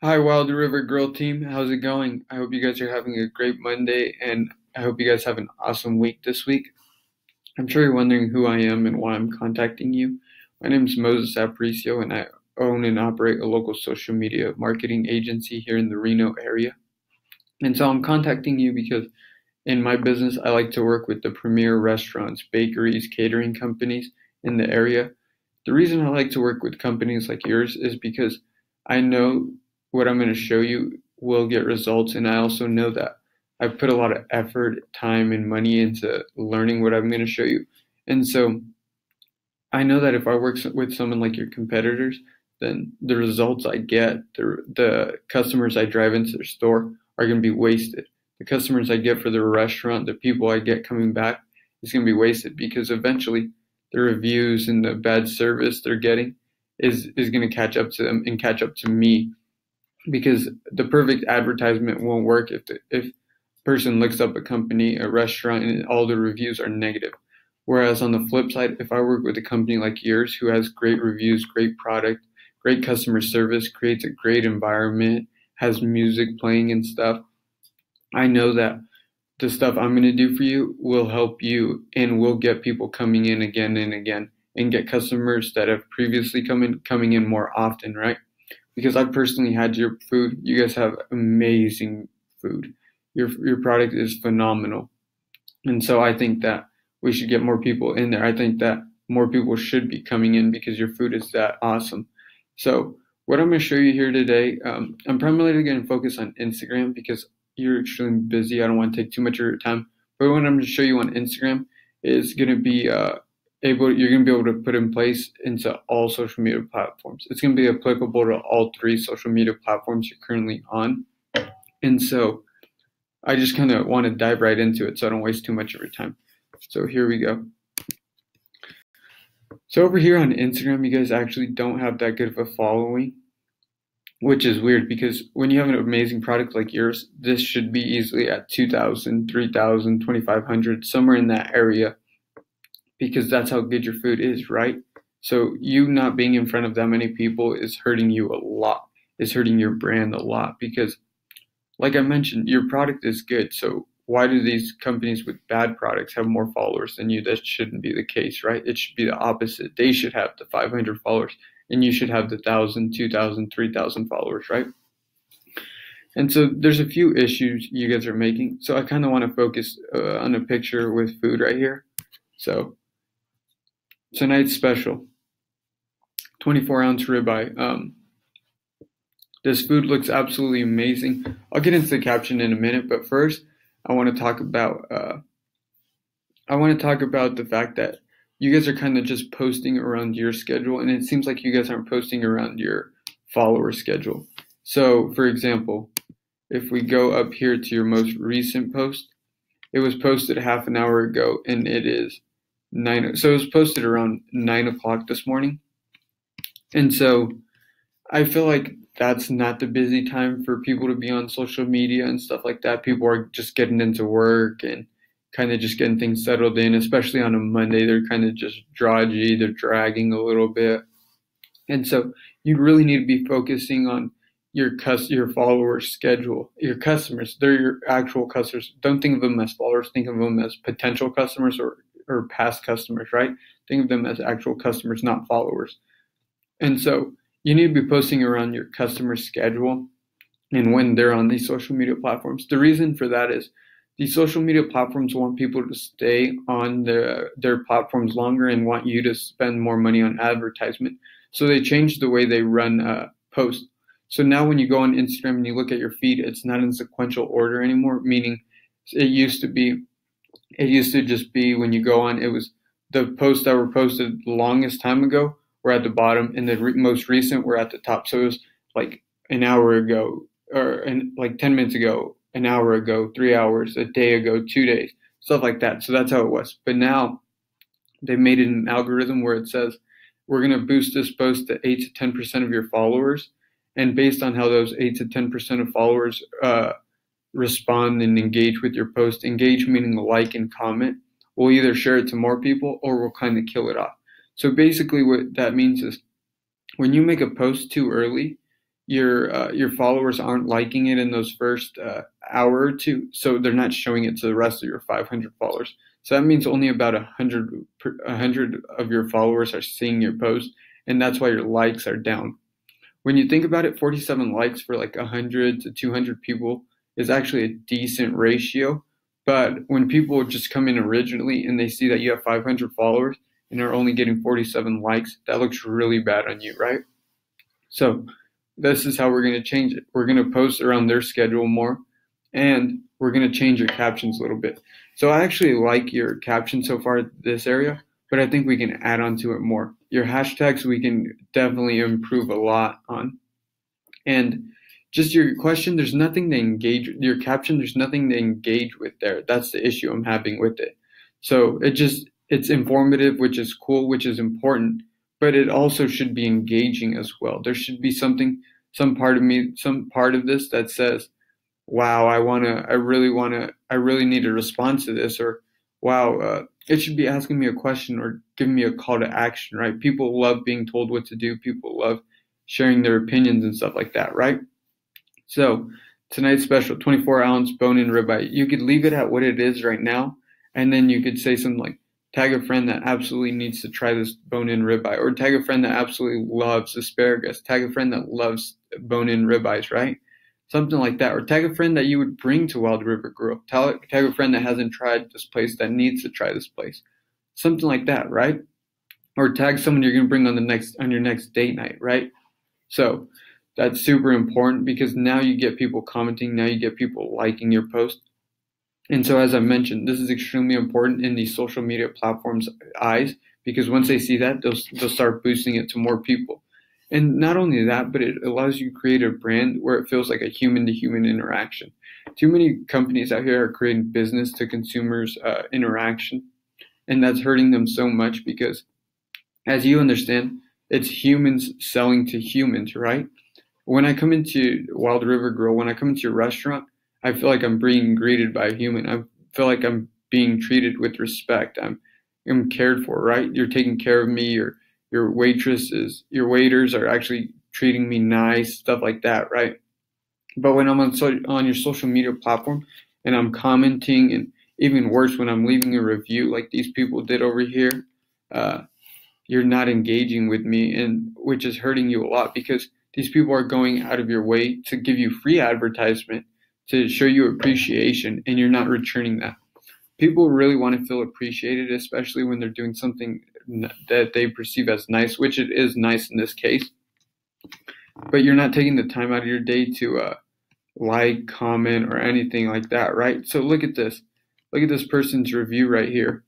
Hi, Wild River Grill team. How's it going? I hope you guys are having a great Monday and I hope you guys have an awesome week this week. I'm sure you're wondering who I am and why I'm contacting you. My name is Moses Aparicio and I own and operate a local social media marketing agency here in the Reno area. And so I'm contacting you because in my business, I like to work with the premier restaurants, bakeries, catering companies in the area. The reason I like to work with companies like yours is because I know what I'm going to show you will get results, and I also know that I've put a lot of effort, time, and money into learning what I'm going to show you. And so I know that if I work with someone like your competitors, then the results I get, the customers I drive into their store are going to be wasted. The customers I get for the restaurant, the people I get coming back, is going to be wasted because eventually the reviews and the bad service they're getting is going to catch up to them and catch up to me because the perfect advertisement won't work if a person looks up a company, a restaurant, and all the reviews are negative. Whereas on the flip side, if I work with a company like yours who has great reviews, great product, great customer service, creates a great environment, has music playing and stuff, I know that the stuff I'm going to do for you will help you and will get people coming in again and again and get customers that have previously coming in more often, right? Because I've personally had your food. You guys have amazing food. Your product is phenomenal. And so I think that we should get more people in there. I think that more people should be coming in because your food is that awesome. So what I'm going to show you here today, I'm primarily going to focus on Instagram because you're extremely busy. I don't want to take too much of your time. But what I'm going to show you on Instagram is going to be you're going to be able to put in place into all social media platforms. It's going to be applicable to all three social media platforms you're currently on. And so I just kind of want to dive right into it so I don't waste too much of your time. So here we go. So over here on Instagram, you guys actually don't have that good of a following, which is weird because when you have an amazing product like yours, this should be easily at 2,000, 3,000, 2,500, somewhere in that area, because that's how good your food is, right? So you not being in front of that many people is hurting you a lot. It's hurting your brand a lot because, like I mentioned, your product is good. So why do these companies with bad products have more followers than you? That shouldn't be the case, right? It should be the opposite. They should have the 500 followers and you should have the 1,000, 2,000, 3,000 followers, right? And so there's a few issues you guys are making. So I kind of want to focus on a picture with food right here. So tonight's special, 24-ounce ribeye. This food looks absolutely amazing. I'll get into the caption in a minute, but first I want to talk about the fact that you guys are kind of just posting around your schedule, and it seems like you guys aren't posting around your follower schedule. So, for example, if we go up here to your most recent post, it was posted half an hour ago, and it is 9. So it was posted around 9 o'clock this morning, and so I feel like that's not the busy time for people to be on social media and stuff like that. People are just getting into work and kind of just getting things settled in, especially on a Monday. They're kind of just drudgy, they're dragging a little bit. And so you really need to be focusing on your followers' schedule, your customers. They're your actual customers. Don't think of them as followers, think of them as potential customers or past customers, right? Think of them as actual customers, not followers. And so you need to be posting around your customer schedule and when they're on these social media platforms. The reason for that is these social media platforms want people to stay on their platforms longer and want you to spend more money on advertisement. So they changed the way they run posts. So now when you go on Instagram and you look at your feed, it's not in sequential order anymore, meaning it used to just be when you go on, it was the posts that were posted the longest time ago were at the bottom, and the most recent were at the top. So it was like an hour ago, like 10 minutes ago, an hour ago, 3 hours, a day ago, 2 days, stuff like that. So that's how it was. But now they made it an algorithm where it says, we're going to boost this post to 8 to 10% of your followers. And based on how those 8 to 10% of followers respond and engage with your post, engage meaning like and comment, we'll either share it to more people or we'll kind of kill it off. So basically what that means is when you make a post too early, your followers aren't liking it in those first hour or two, so they're not showing it to the rest of your 500 followers. So that means only about 100 of your followers are seeing your post, and that's why your likes are down. When you think about it, 47 likes for like 100 to 200 people is actually a decent ratio. But when people just come in originally and they see that you have 500 followers and are only getting 47 likes, that looks really bad on you, right? So this is how we're going to change it. We're going to post around their schedule more, and we're going to change your captions a little bit. So I actually like your caption so far, this area, but I think we can add on to it more. Your hashtags we can definitely improve a lot on. And just your question, there's nothing to engage, your caption, there's nothing to engage with there. That's the issue I'm having with it. So it's informative, which is cool, which is important, but it also should be engaging as well. There should be something, some part of this that says, wow, I really need a response to this, or wow, it should be asking me a question or giving me a call to action, right? People love being told what to do. People love sharing their opinions and stuff like that, right? So tonight's special, 24-ounce bone-in ribeye. You could leave it at what it is right now, and then you could say something like, tag a friend that absolutely needs to try this bone-in ribeye, or tag a friend that absolutely loves asparagus, tag a friend that loves bone-in ribeyes, right? Something like that. Or tag a friend that you would bring to Wild River Grill. Tag a friend that hasn't tried this place, that needs to try this place. Something like that, right? Or tag someone you're going to bring on your next date night, right? So that's super important, because now you get people commenting, now you get people liking your post. And so, as I mentioned, this is extremely important in these social media platforms' eyes, because once they see that, they'll start boosting it to more people. And not only that, but it allows you to create a brand where it feels like a human-to-human interaction. Too many companies out here are creating business to consumers interaction, and that's hurting them so much because, as you understand, it's humans selling to humans, right? When I come into Wild River Grill, when I come into your restaurant, I feel like I'm being greeted by a human. I feel like I'm being treated with respect. I'm cared for, right? You're taking care of me. Your waiters are actually treating me nice, stuff like that, right? But when I'm on your social media platform and I'm commenting, and even worse, when I'm leaving a review like these people did over here, uh, you're not engaging with me, and which is hurting you a lot, because these people are going out of your way to give you free advertisement to show you appreciation, and you're not returning that. People really want to feel appreciated, especially when they're doing something that they perceive as nice, which it is nice in this case. But you're not taking the time out of your day to like, comment, or anything like that, right? So look at this. Look at this person's review right here.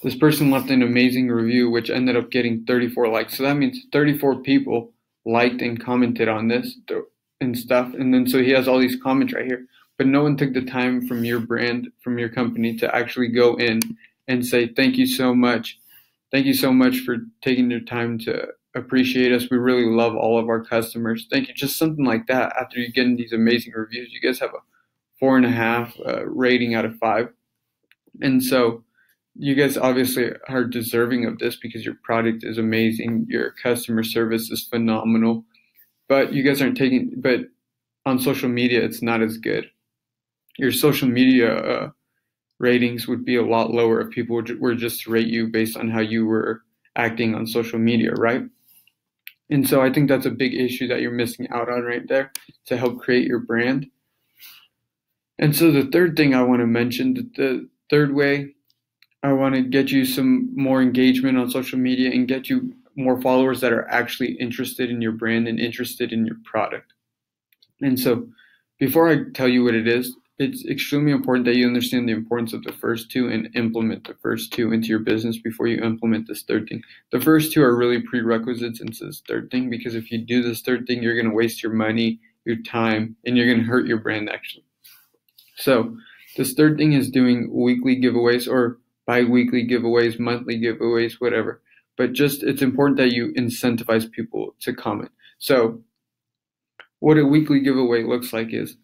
This person left an amazing review, which ended up getting 34 likes. So that means 34 people liked and commented on this and stuff. And then so he has all these comments right here. But no one took the time from your brand, from your company, to actually go in and say, thank you so much. Thank you so much for taking your time to appreciate us. We really love all of our customers. Thank you. Just something like that. After you get these amazing reviews, you guys have a 4.5 rating out of 5. And so you guys obviously are deserving of this, because your product is amazing. Your customer service is phenomenal. But you guys but on social media, it's not as good. Your social media ratings would be a lot lower if people were just to rate you based on how you were acting on social media, right? And so I think that's a big issue that you're missing out on right there to help create your brand. And so the third thing I want to mention, the third way I want to get you some more engagement on social media and get you more followers that are actually interested in your brand and interested in your product. And so before I tell you what it is, it's extremely important that you understand the importance of the first two and implement the first two into your business before you implement this third thing. The first two are really prerequisites into this third thing, because if you do this third thing, you're going to waste your money, your time, and you're going to hurt your brand actually. So this third thing is doing weekly giveaways, or bi-weekly giveaways, monthly giveaways, whatever. But just, it's important that you incentivize people to comment. So what a weekly giveaway looks like is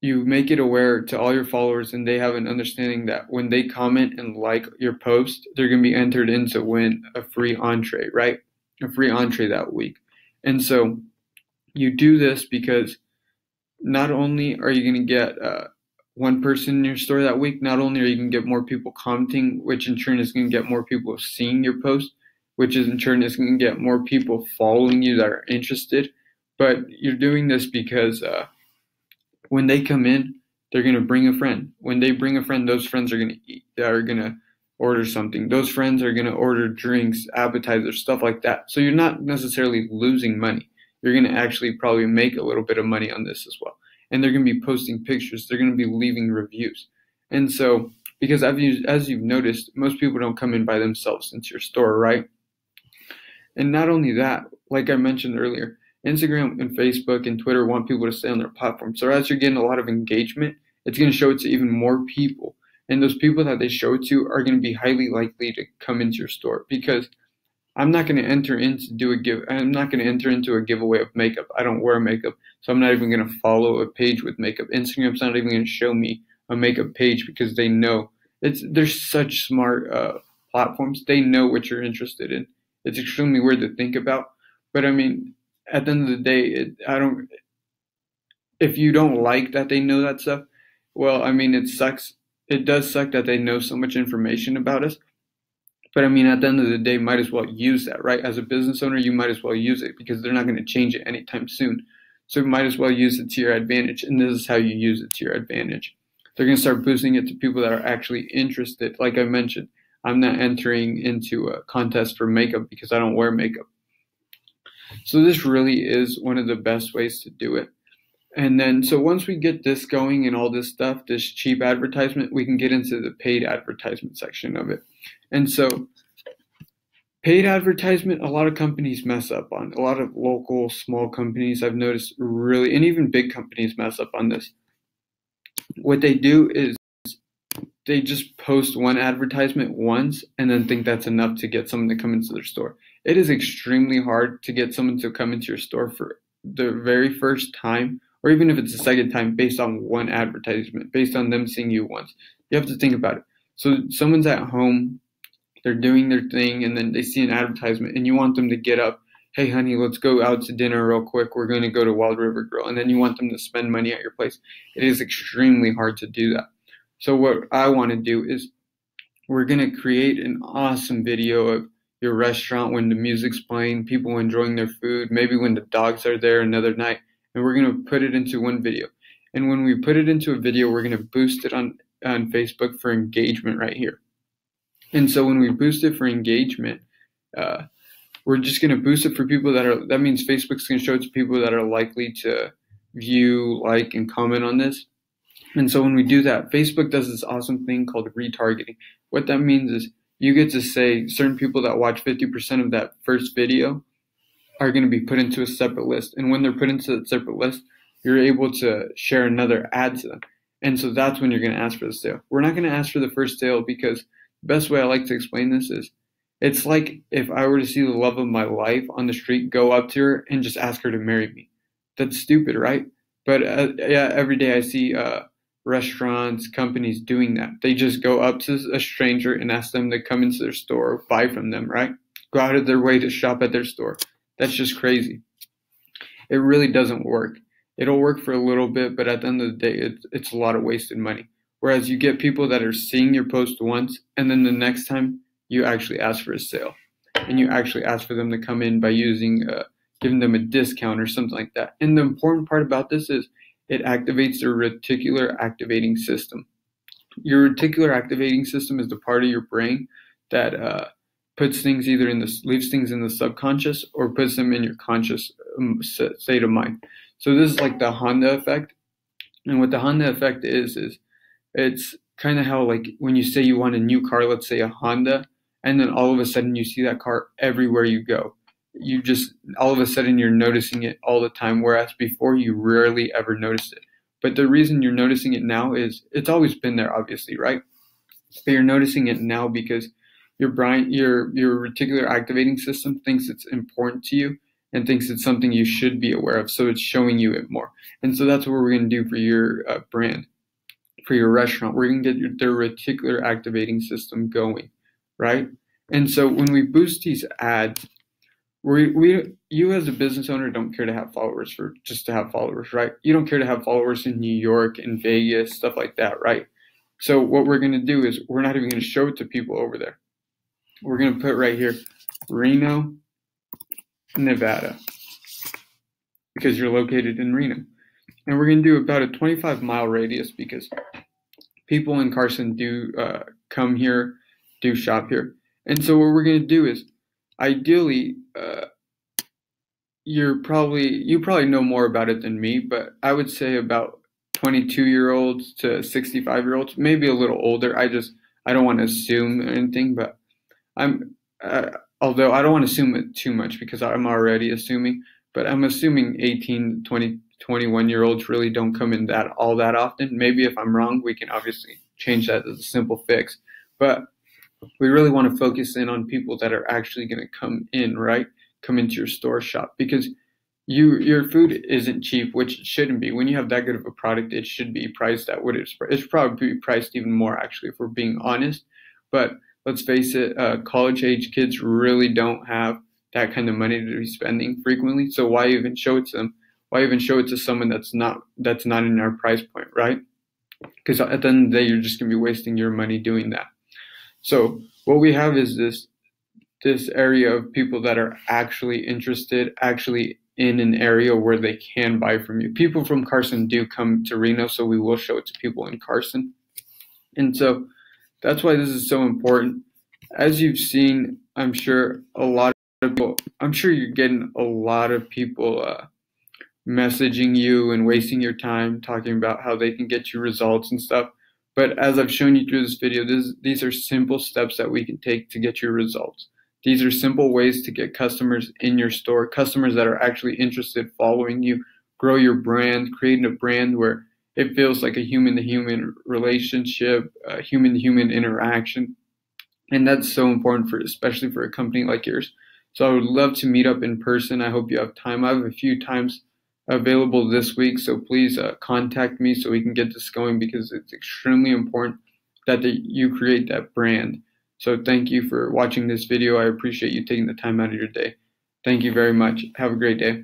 you make it aware to all your followers, and they have an understanding that when they comment and like your post, they're going to be entered in to win a free entree, right? A free entree that week. And so you do this because not only are you going to get one person in your store that week, not only are you going to get more people commenting, which in turn is going to get more people seeing your post, which is in turn is going to get more people following you that are interested, but you're doing this because when they come in, they're going to bring a friend. When they bring a friend, those friends are going to eat. They are going to order something. Those friends are going to order drinks, appetizers, stuff like that. So you're not necessarily losing money. You're going to actually probably make a little bit of money on this as well. And they're going to be posting pictures. They're going to be leaving reviews. And so, because as you've noticed, most people don't come in by themselves into your store, right? And not only that, like I mentioned earlier, Instagram and Facebook and Twitter want people to stay on their platform. So as you're getting a lot of engagement, it's going to show it to even more people. And those people that they show it to are going to be highly likely to come into your store, because I'm not going to enter into a giveaway of makeup. I don't wear makeup, so I'm not even going to follow a page with makeup. Instagram's not even going to show me a makeup page because they know they're such smart platforms. They know what you're interested in. It's extremely weird to think about, but I mean, at the end of the day, if you don't like that they know that stuff, well, I mean, it sucks. It does suck that they know so much information about us. But I mean, at the end of the day, might as well use that, right? As a business owner, you might as well use it because they're not going to change it anytime soon. So you might as well use it to your advantage. And this is how you use it to your advantage. They're going to start boosting it to people that are actually interested. Like I mentioned, I'm not entering into a contest for makeup because I don't wear makeup. So this really is one of the best ways to do it. And then, so once we get this going and all this stuff, this cheap advertisement, we can get into the paid advertisement section of it. And so paid advertisement, a lot of companies mess up on. A lot of local, small companies I've noticed really, and even big companies mess up on this. What they do is they just post one advertisement once and then think that's enough to get someone to come into their store. It is extremely hard to get someone to come into your store for the very first time, or even if it's the second time, based on one advertisement, based on them seeing you once. You have to think about it. So someone's at home, they're doing their thing, and then they see an advertisement, and you want them to get up. Hey, honey, let's go out to dinner real quick. We're going to go to Wild River Grill. And then you want them to spend money at your place. It is extremely hard to do that. So what I want to do is we're going to create an awesome video of your restaurant when the music's playing, people enjoying their food, maybe when the dogs are there another night. And we're going to put it into one video. And when we put it into a video, we're going to boost it on Facebook for engagement right here. And so when we boost it for engagement, we're just going to boost it for people that means Facebook's going to show it to people that are likely to view, like, and comment on this. And so when we do that, Facebook does this awesome thing called retargeting. What that means is you get to say certain people that watch 50% of that first video are going to be put into a separate list. And when they're put into that separate list, you're able to share another ad to them. And so that's when you're going to ask for the sale. We're not going to ask for the first sale because the best way I like to explain this is it's like if I were to see the love of my life on the street, go up to her and just ask her to marry me. That's stupid, right? But yeah, every day I see restaurants, companies doing that. They just go up to a stranger and ask them to come into their store, buy from them, right? Go out of their way to shop at their store. That's just crazy. It really doesn't work. It'll work for a little bit, but at the end of the day, it's a lot of wasted money. Whereas you get people that are seeing your post once, and then the next time you actually ask for a sale, and you actually ask for them to come in by giving them a discount or something like that. And the important part about this is it activates the reticular activating system. Your reticular activating system is the part of your brain that leaves things in the subconscious or puts them in your conscious state of mind. So this is like the Honda effect. And what the Honda effect is it's kind of how, like, when you say you want a new car, let's say a Honda, and then all of a sudden you see that car everywhere you go. You just, all of a sudden you're noticing it all the time, whereas before you rarely ever noticed it. But the reason you're noticing it now is it's always been there, obviously, right? But you're noticing it now because your brain, your reticular activating system thinks it's important to you and thinks it's something you should be aware of. So it's showing you it more. And so that's what we're going to do for your brand, for your restaurant. We're going to get their reticular activating system going, right? And so when we boost these ads, you as a business owner don't care to have followers for just to have followers, right? You don't care to have followers in New York and Vegas, stuff like that, right? So what we're going to do is we're not even going to show it to people over there. We're going to put right here, Reno, Nevada, because you're located in Reno. And we're going to do about a 25-mile radius because people in Carson do come here, do shop here. And so what we're going to do is, ideally, you probably know more about it than me, but I would say about 22-year-olds to 65-year-olds, maybe a little older. I don't want to assume anything, but I'm although I don't want to assume it too much because I'm already assuming, but I'm assuming 18, 20, 21-year-olds really don't come in all that often. Maybe if I'm wrong, we can obviously change that as a simple fix. But we really want to focus in on people that are actually going to come in, right? Come into your store shop because your food isn't cheap, which it shouldn't be. When you have that good of a product, it should be priced at what it's probably priced even more, actually, if we're being honest. But let's face it, college-age kids really don't have that kind of money to be spending frequently. So why even show it to them? Why even show it to someone that's not in our price point, right? Because at the end of the day, you're just going to be wasting your money doing that. So what we have is this area of people that are actually interested, actually in an area where they can buy from you. People from Carson do come to Reno, so we will show it to people in Carson. And so that's why this is so important. As you've seen, I'm sure you're getting a lot of people messaging you and wasting your time talking about how they can get you results and stuff. But as I've shown you through this video, these are simple steps that we can take to get your results. These are simple ways to get customers in your store, customers that are actually interested, following you, grow your brand, creating a brand where it feels like a human-to-human relationship, a human-to-human interaction. And that's so important especially for a company like yours. So I would love to meet up in person. I hope you have time. I have a few times available this week, so please contact me so we can get this going because it's extremely important that you create that brand. So thank you for watching this video. I appreciate you taking the time out of your day. Thank you very much. Have a great day.